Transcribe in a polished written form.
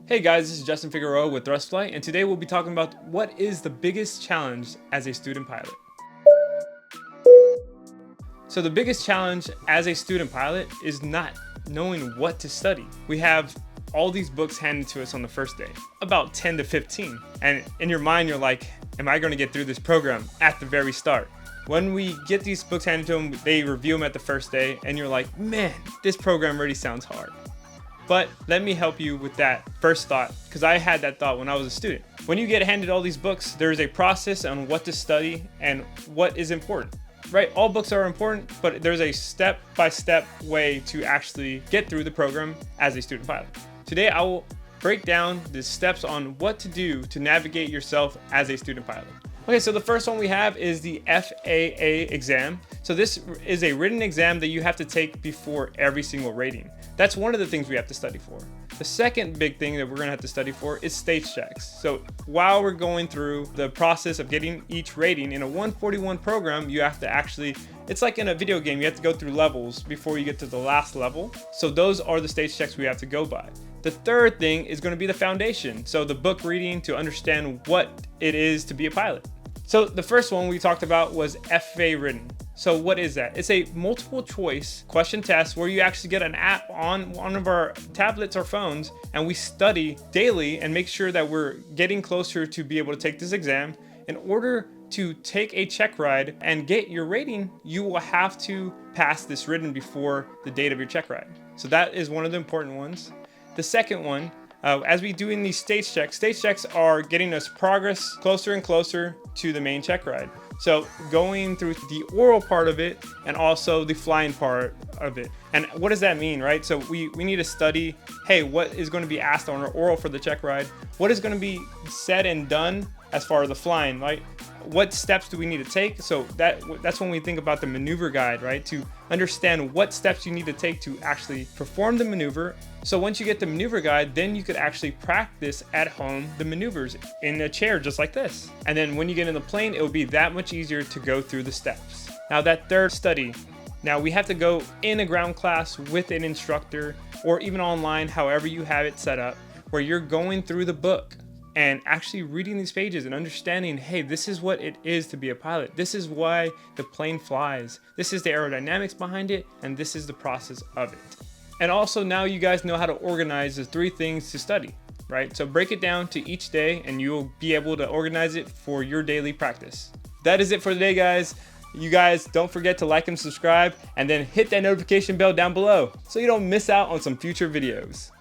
Hey guys, this is Justin Figueroa with ThrustFlight, and today we'll be talking about what is the biggest challenge as a student pilot. So the biggest challenge as a student pilot is not knowing what to study. We have all these books handed to us on the first day, about 10 to 15. And in your mind, you're like, am I going to get through this program at the very start? When we get these books handed to them, they review them at the first day, and you're like, man, this program really sounds hard. But let me help you with that first thought, because I had that thought when I was a student. When you get handed all these books, there's a process on what to study and what is important, right? All books are important, but there's a step-by-step way to actually get through the program as a student pilot. Today, I will break down the steps on what to do to navigate yourself as a student pilot. Okay, so the first one we have is the FAA exam. So this is a written exam that you have to take before every single rating. That's one of the things we have to study for. The second big thing that we're gonna have to study for is stage checks. So while we're going through the process of getting each rating in a 141 program, you have to actually, it's like in a video game, you have to go through levels before you get to the last level. So those are the stage checks we have to go by. The third thing is gonna be the foundation. So the book reading to understand what it is to be a pilot. So the first one we talked about was FAA written. So what is that? It's a multiple choice question test where you actually get an app on one of our tablets or phones, and we study daily and make sure that we're getting closer to be able to take this exam. In order to take a check ride and get your rating, you will have to pass this written before the date of your check ride. So that is one of the important ones. The second one, as we do in these stage checks are getting us progress closer and closer to the main check ride. So going through the oral part of it and also the flying part of it. And what does that mean, right? So we need to study, hey, what is going to be asked on our oral for the check ride? What is going to be said and done as far as the flying, right? What steps do we need to take? So that's when we think about the maneuver guide, right? To understand what steps you need to take to actually perform the maneuver. So once you get the maneuver guide, then you could actually practice at home the maneuvers in a chair just like this. And then when you get in the plane, it will be that much easier to go through the steps. Now that third study, now we have to go in a ground class with an instructor or even online, however you have it set up, where you're going through the book and actually reading these pages and understanding, hey, this is what it is to be a pilot. This is why the plane flies. This is the aerodynamics behind it, and this is the process of it. And also now you guys know how to organize the 3 things to study, right? So break it down to each day and you'll be able to organize it for your daily practice. That is it for today, guys. You guys don't forget to like and subscribe, and then hit that notification bell down below so you don't miss out on some future videos.